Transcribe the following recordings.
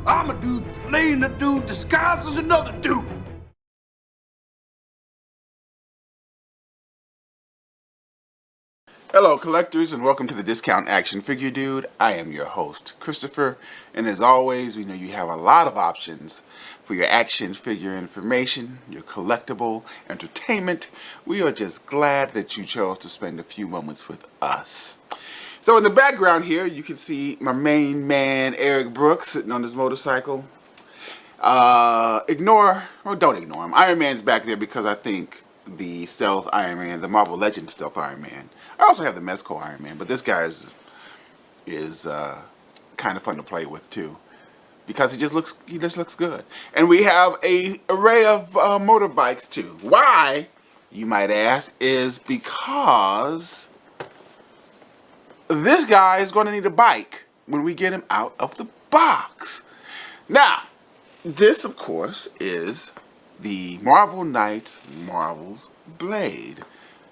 I'm a dude playing a dude disguised as another dude. Hello collectors, and welcome to the Discount Action Figure Dude. I am your host, Christopher, and as always, we know you have a lot of options for your action figure information, your collectible entertainment. We are just glad that you chose to spend a few moments with us. So in the background here, you can see my main man, Eric Brooks, sitting on his motorcycle. Don't ignore him. Iron Man's back there because I think the Stealth Iron Man, the Marvel Legends Stealth Iron Man. I also have the Mezco Iron Man, but this guy is kind of fun to play with too, because he just looks good. And we have a array of motorbikes too. Why, you might ask, is because this guy is going to need a bike when we get him out of the box. Now, this, of course, is the Marvel Knights Marvel's Blade.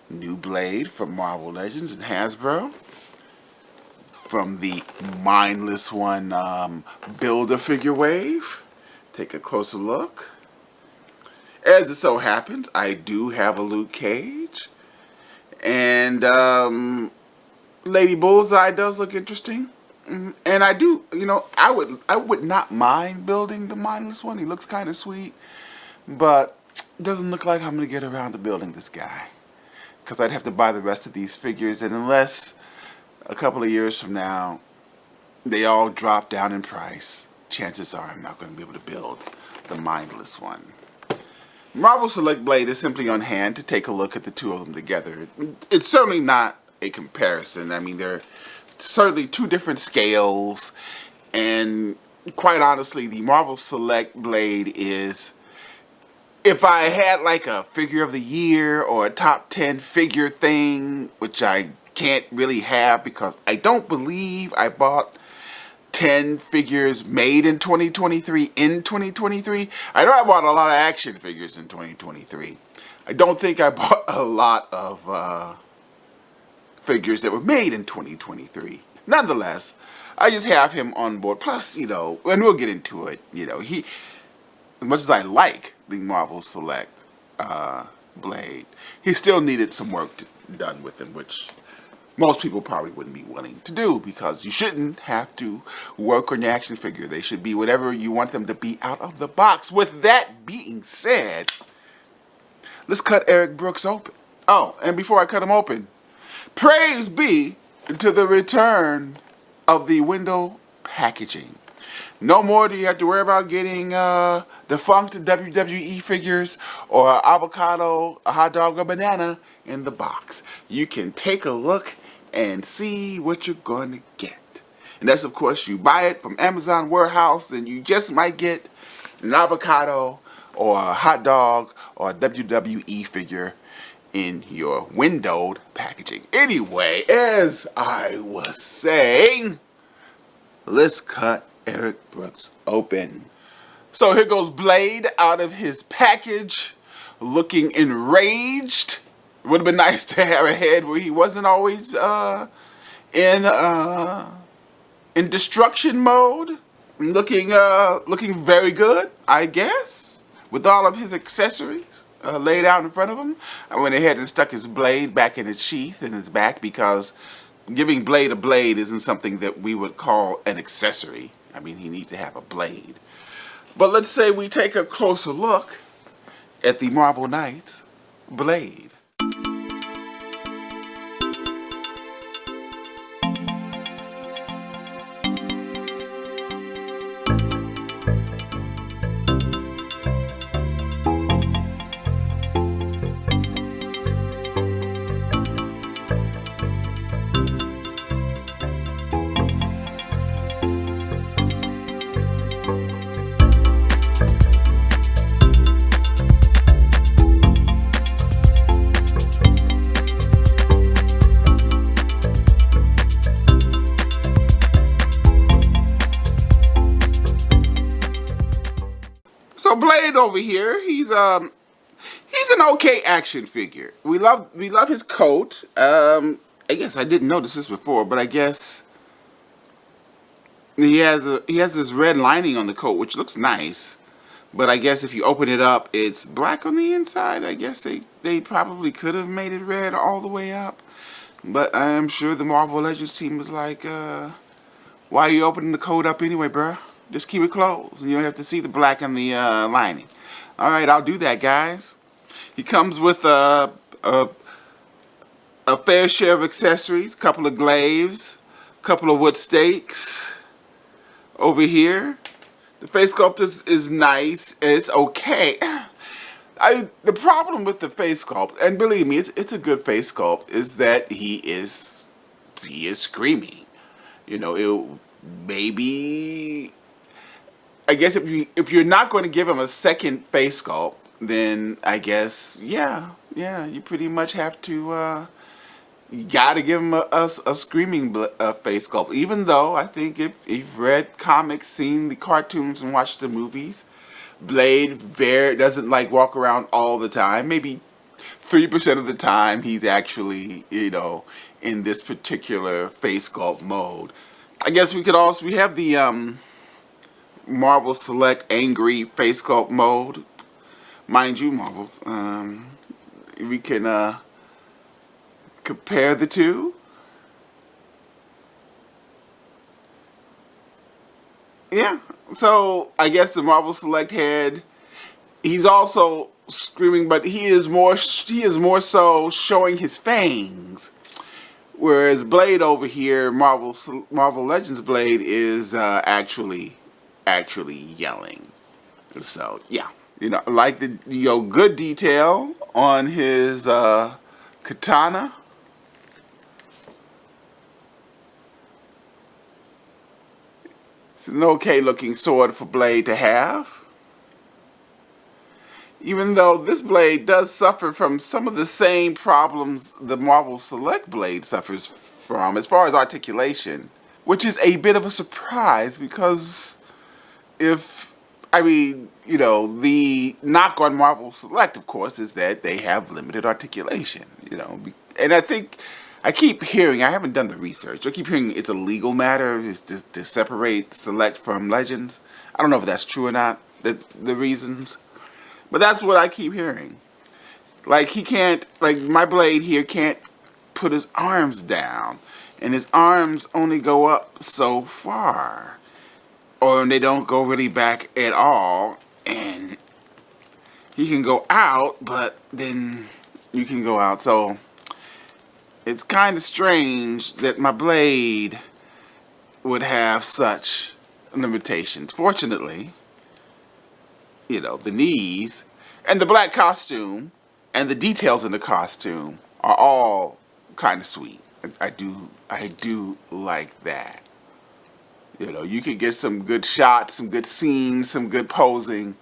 New Blade from Marvel Legends and Hasbro. From the Mindless One Build-A-Figure wave. Take a closer look. As it so happens, I do have a Luke Cage. And Lady Bullseye does look interesting. And I do, I would not mind building the Mindless One. He looks kind of sweet. But it doesn't look like I'm going to get around to building this guy, because I'd have to buy the rest of these figures, and unless a couple of years from now they all drop down in price, chances are I'm not going to be able to build the Mindless One. Marvel Select Blade is simply on hand to take a look at the two of them together. It's certainly not a comparison. I mean, they're certainly two different scales, and quite honestly, the Marvel Select Blade is, if I had like a figure of the year or a top 10 figure thing, which I can't really have because I don't believe I bought 10 figures made in 2023 in 2023. I know I bought a lot of action figures in 2023. I don't think I bought a lot of figures that were made in 2023. Nonetheless, I just have him on board. Plus, and we'll get into it, he, as much as I like the Marvel Select Blade, he still needed some work done with him, which most people probably wouldn't be willing to do, because you shouldn't have to work on your action figure. They should be whatever you want them to be out of the box. With that being said, let's cut Eric Brooks open. Oh, and before I cut him open, praise be to the return of the window packaging. No more do you have to worry about getting defunct WWE figures or avocado, a hot dog, or banana in the box. You can take a look and see what you're going to get. And that's, of course, you buy it from Amazon Warehouse, and you just might get an avocado or a hot dog or a WWE figure in your windowed packaging. Anyway, as I was saying, let's cut Eric Brooks open. So here goes Blade out of his package, looking enraged. Would have been nice to have a head where he wasn't always in destruction mode. Looking very good, I guess, with all of his accessories laid out in front of him. I went ahead and stuck his blade back in its sheath in his back, because giving Blade a blade isn't something that we would call an accessory. I mean, he needs to have a blade. But let's say we take a closer look at the Marvel Knights Blade. So Blade over here, he's an okay action figure. We love his coat. I guess I didn't notice this before, but I guess He has this red lining on the coat, which looks nice. But I guess if you open it up, it's black on the inside. I guess they probably could have made it red all the way up. But I'm sure the Marvel Legends team was like, why are you opening the coat up anyway, bruh? Just keep it closed, and you don't have to see the black in the lining. All right, I'll do that, guys. He comes with a fair share of accessories, couple of glaives, couple of wood stakes over here. The face sculpt is nice. It's okay. The problem with the face sculpt, and believe me, it's a good face sculpt, is that he is screaming. You know, it maybe. I guess if you're not going to give him a second face sculpt, then I guess yeah, you pretty much have to. You got to give him a screaming face sculpt. Even though I think if you've read comics, seen the cartoons, and watched the movies, Blade doesn't like walk around all the time. Maybe 3% of the time he's actually, in this particular face sculpt mode. I guess we have the Marvel Select Angry face sculpt mode. Mind you, Marvels, we can compare the two. Yeah. So I guess the Marvel Select head, he's also screaming, but he is more so showing his fangs. Whereas Blade over here, Marvel Legends Blade is actually yelling. So yeah, I like the good detail on his katana. It's an okay looking sword for Blade to have. Even though this blade does suffer from some of the same problems the Marvel Select Blade suffers from as far as articulation, which is a bit of a surprise because the knock on Marvel Select, of course, is that they have limited articulation, and I keep hearing, I haven't done the research, I keep hearing it's a legal matter to separate Select from Legends. I don't know if that's true or not, the reasons, but that's what I keep hearing. Like my Blade here can't put his arms down, and his arms only go up so far, or they don't go really back at all, and he can go out, but then you can go out, so it's kind of strange that my Blade would have such limitations. Fortunately, the knees and the black costume and the details in the costume are all kind of sweet. I do like that. You could get some good shots, some good scenes, some good posing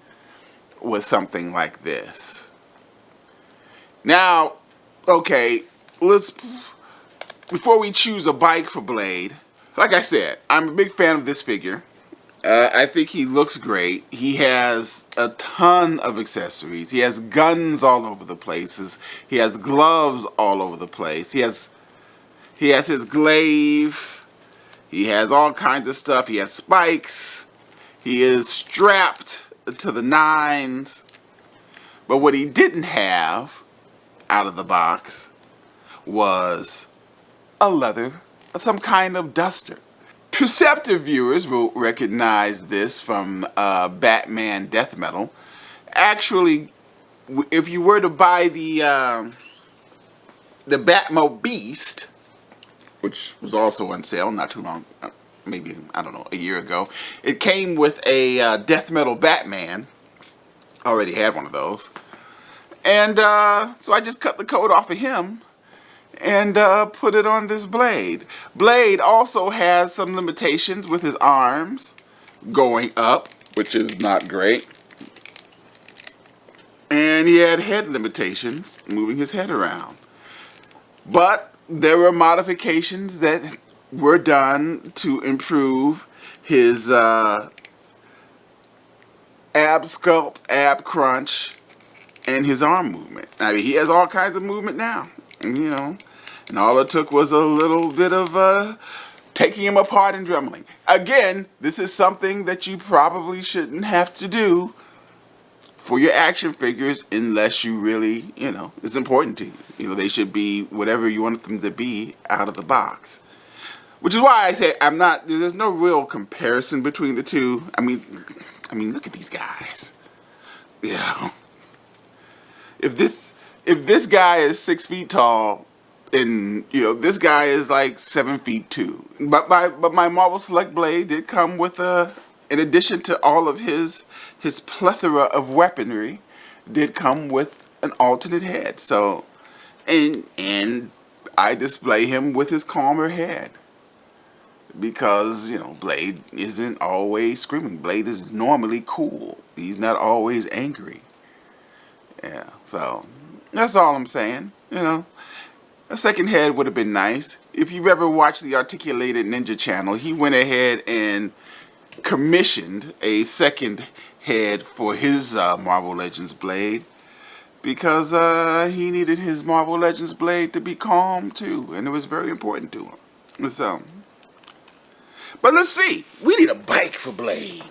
with something like this. Now, okay, before we choose a bike for Blade, like I said, I'm a big fan of this figure. I think he looks great. He has a ton of accessories. He has guns all over the places. He has gloves all over the place. He has his glaive. He has all kinds of stuff. He has spikes. He is strapped to the nines. But what he didn't have out of the box was some kind of duster. Perceptive viewers will recognize this from Batman Death Metal. Actually, if you were to buy the Batmo Beast, which was also on sale not too long, maybe, I don't know, a year ago, it came with a Death Metal Batman. Already had one of those. And so I just cut the coat off of him and put it on this Blade. Blade also has some limitations with his arms going up, which is not great. And he had head limitations, moving his head around. But there were modifications that were done to improve his ab sculpt, ab crunch, and his arm movement. I mean, he has all kinds of movement now, and all it took was a little bit of taking him apart and dremeling. Again, this is something that you probably shouldn't have to do for your action figures unless you really, it's important to you. They should be whatever you want them to be out of the box. Which is why I say there's no real comparison between the two. I mean, look at these guys. If this guy is 6 feet tall, and this guy is like 7 feet 2. But my Marvel Select Blade did come with in addition to all of his plethora of weaponry, did come with an alternate head. So, and I display him with his calmer head. Because, Blade isn't always screaming. Blade is normally cool. He's not always angry. Yeah, so that's all I'm saying. A second head would have been nice. If you've ever watched the Articulated Ninja channel, he went ahead and commissioned a second head for his Marvel Legends Blade. Because he needed his Marvel Legends Blade to be calm too. And it was very important to him. So... But let's see. We need a bike for Blade.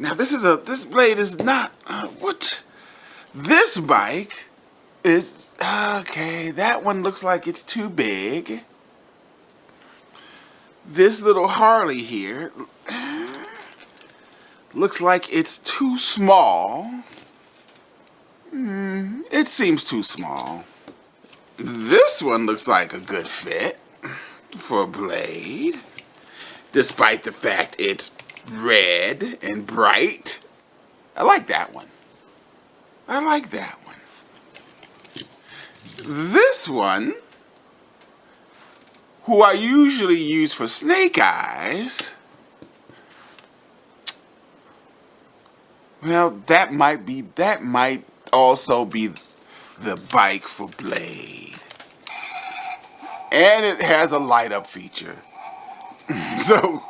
Now this Blade is not what? This bike is okay. That one looks like it's too big. This little Harley here looks like it's too small. It seems too small. This one looks like a good fit for Blade. Despite the fact it's red and bright. I like that one. I like that one. This one, who I usually use for Snake Eyes, well, that might also be the bike for Blade. And it has a light up feature. So,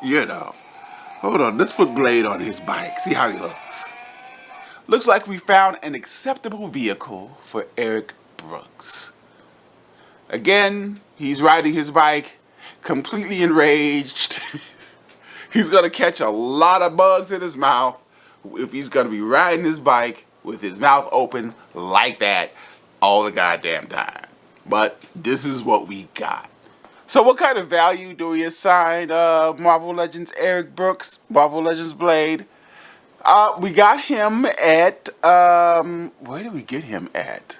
hold on, let's put Blade on his bike, see how he looks. Looks like we found an acceptable vehicle for Eric Brooks. Again, he's riding his bike, completely enraged. He's going to catch a lot of bugs in his mouth if he's going to be riding his bike with his mouth open like that all the goddamn time. But this is what we got. So what kind of value do we assign Marvel Legends Eric Brooks, Marvel Legends Blade? We got him at, where did we get him at?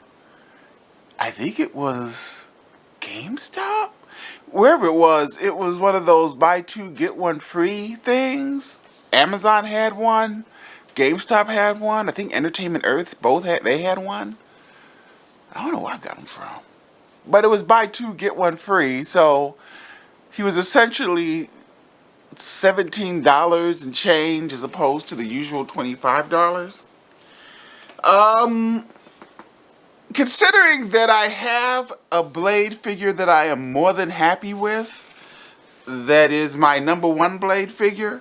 I think it was GameStop? Wherever it was one of those buy two, get one free things. Amazon had one. GameStop had one. I think Entertainment Earth, they had one. I don't know where I got them from. But it was buy two, get one free. So he was essentially $17 and change as opposed to the usual $25. Considering that I have a Blade figure that I am more than happy with, that is my #1 Blade figure.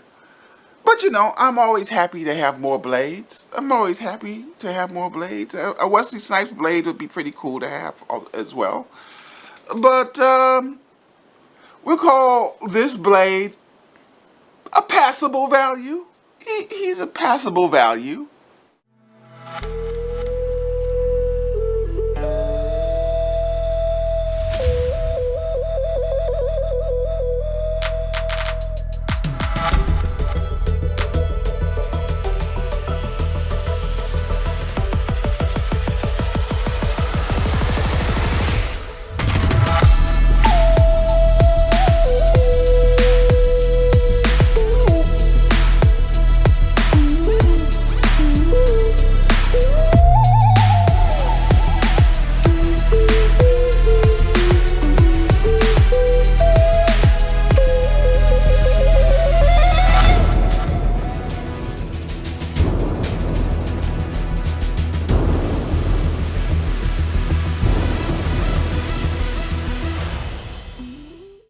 But I'm always happy to have more Blades. I'm always happy to have more Blades. A Wesley Snipes Blade would be pretty cool to have as well. But we'll call this Blade a passable value. He's a passable value.